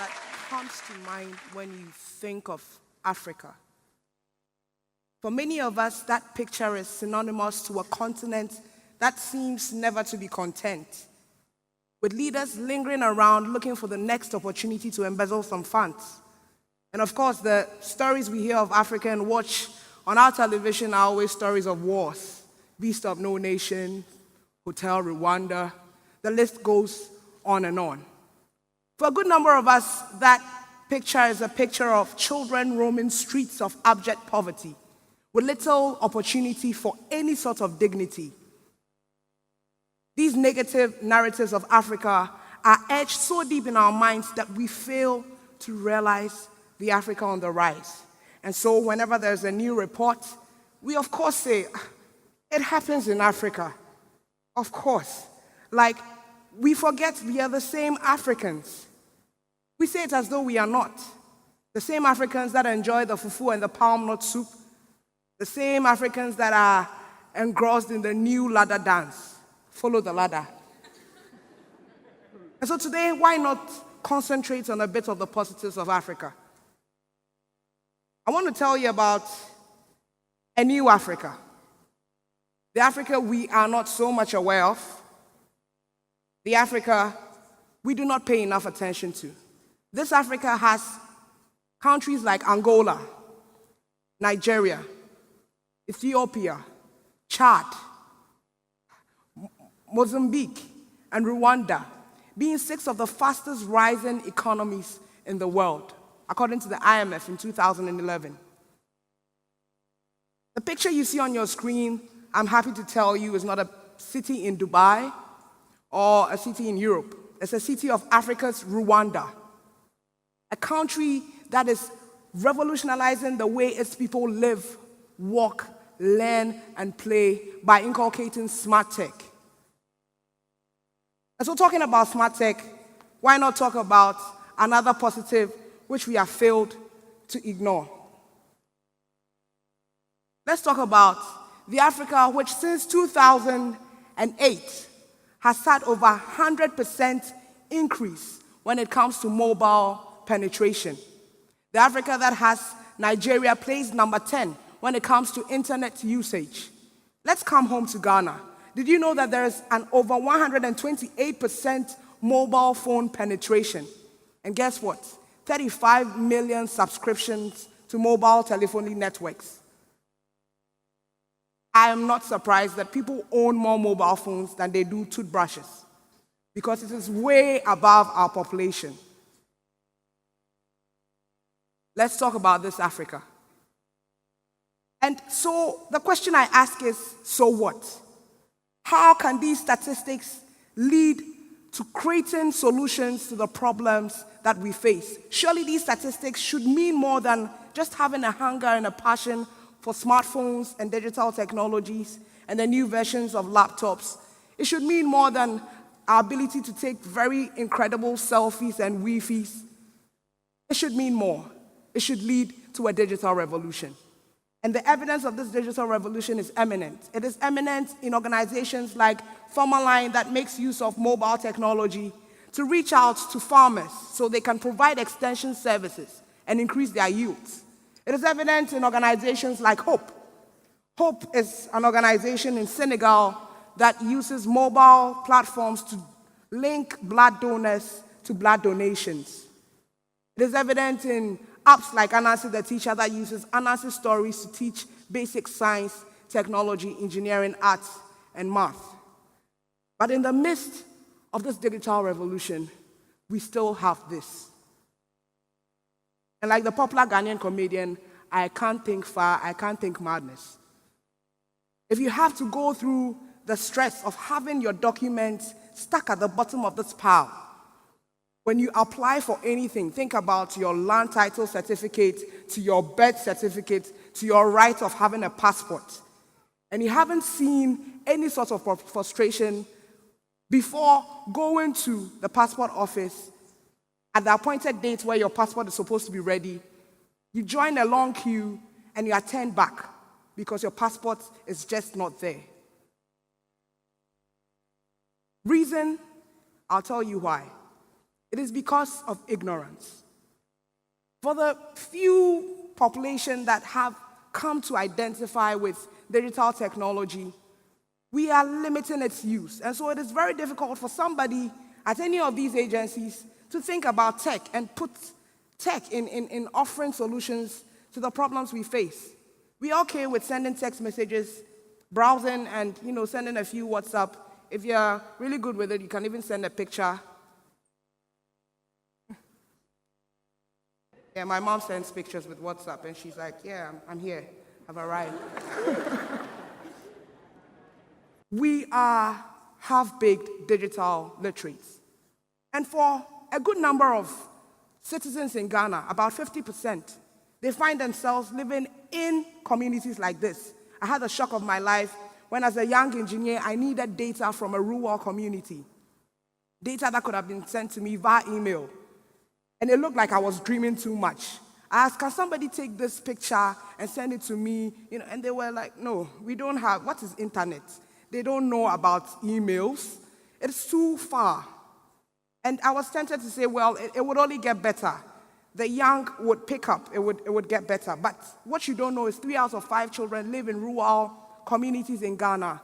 that comes to mind when you think of Africa? For many of us, that picture is synonymous to a continent that seems never to be content, with leaders lingering around looking for the next opportunity to embezzle some funds. And of course, the stories we hear of Africa and watch on our television are always stories of wars, Beast of No Nation, Hotel Rwanda, the list goes on and on. For a good number of us, that picture is a picture of children roaming streets of abject poverty, with little opportunity for any sort of dignity. These negative narratives of Africa are etched so deep in our minds that we fail to realize the Africa on the rise. And so whenever there's a new report, we of course say, it happens in Africa. Of course. Like, we forget we are the same Africans. We say it as though we are not. The same Africans that enjoy the fufu and the palm nut soup. The same Africans that are engrossed in the new ladder dance. Follow the ladder. And so today, why not concentrate on a bit of the positives of Africa? I want to tell you about a new Africa. The Africa we are not so much aware of. The Africa we do not pay enough attention to. This Africa has countries like Angola, Nigeria, Ethiopia, Chad, Mozambique, and Rwanda, being 6 of the fastest rising economies in the world, according to the IMF in 2011. The picture you see on your screen, I'm happy to tell you, is not a city in Dubai or a city in Europe. It's a city of Africa's Rwanda, a country that is revolutionizing the way its people live, walk, learn, and play by inculcating smart tech. And so talking about smart tech, why not talk about another positive which we have failed to ignore? Let's talk about the Africa which since 2008 has had over 100% increase when it comes to mobile penetration. The Africa that has Nigeria placed number 10 when it comes to internet usage. Let's come home to Ghana. Did you know that there is an over 128% mobile phone penetration? And guess what? 35 million subscriptions to mobile telephony networks. I am not surprised that people own more mobile phones than they do toothbrushes, because it is way above our population. Let's talk about this Africa. And so the question I ask is, so what? How can these statistics lead to creating solutions to the problems that we face? Surely these statistics should mean more than just having a hunger and a passion for smartphones and digital technologies and the new versions of laptops. It should mean more than our ability to take very incredible selfies and Wi-Fis. It should mean more. It should lead to a digital revolution. And the evidence of this digital revolution is eminent. It is eminent in organizations like Formaline that makes use of mobile technology to reach out to farmers so they can provide extension services and increase their yields. It is evident in organizations like Hope. Hope is an organization in Senegal that uses mobile platforms to link blood donors to blood donations. It is evident in apps like Anansi the Teacher that uses Anansi stories to teach basic science, technology, engineering, arts, and math. But in the midst of this digital revolution, we still have this. And like the popular Ghanaian comedian, I can't think far, I can't think madness. If you have to go through the stress of having your documents stuck at the bottom of this pile, when you apply for anything, think about your land title certificate, to your birth certificate, to your right of having a passport. And you haven't seen any sort of frustration before going to the passport office at the appointed date where your passport is supposed to be ready. You join a long queue and you are turned back because your passport is just not there. Reason, I'll tell you why. It is because of ignorance. For the few population that have come to identify with digital technology, we are limiting its use. And so it is very difficult for somebody at any of these agencies to think about tech and put tech in offering solutions to the problems we face. We're okay with sending text messages, browsing, and sending a few WhatsApp. If you're really good with it, you can even send a picture. Yeah, my mom sends pictures with WhatsApp, and she's like, yeah, I'm here. I've arrived. We are half-baked digital literates. And for a good number of citizens in Ghana, about 50%, they find themselves living in communities like this. I had the shock of my life when, as a young engineer, I needed data from a rural community. Data that could have been sent to me via email. And it looked like I was dreaming too much. I asked, can somebody take this picture and send it to me? And they were like, no, we don't have, what is internet? They don't know about emails. It's too far. And I was tempted to say, well, it would only get better. The young would pick up, it would get better. But what you don't know is 3 out of 5 children live in rural communities in Ghana.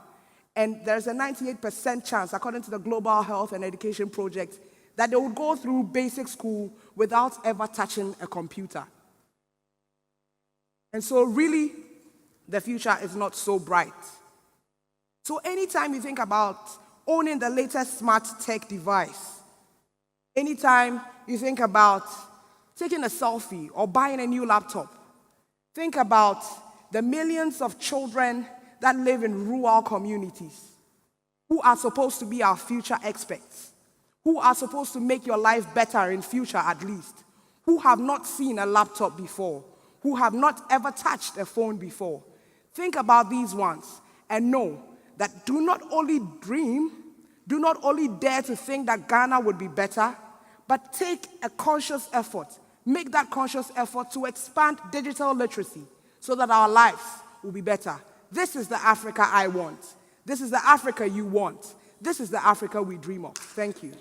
And there's a 98% chance, according to the Global Health and Education Project, that they would go through basic school without ever touching a computer. And so really, the future is not so bright. So anytime you think about owning the latest smart tech device, anytime you think about taking a selfie or buying a new laptop, think about the millions of children that live in rural communities who are supposed to be our future experts, who are supposed to make your life better in future at least, who have not seen a laptop before, who have not ever touched a phone before. Think about these ones and know that do not only dream, do not only dare to think that Ghana would be better, but take a conscious effort, make that conscious effort to expand digital literacy so that our lives will be better. This is the Africa I want. This is the Africa you want. This is the Africa we dream of. Thank you.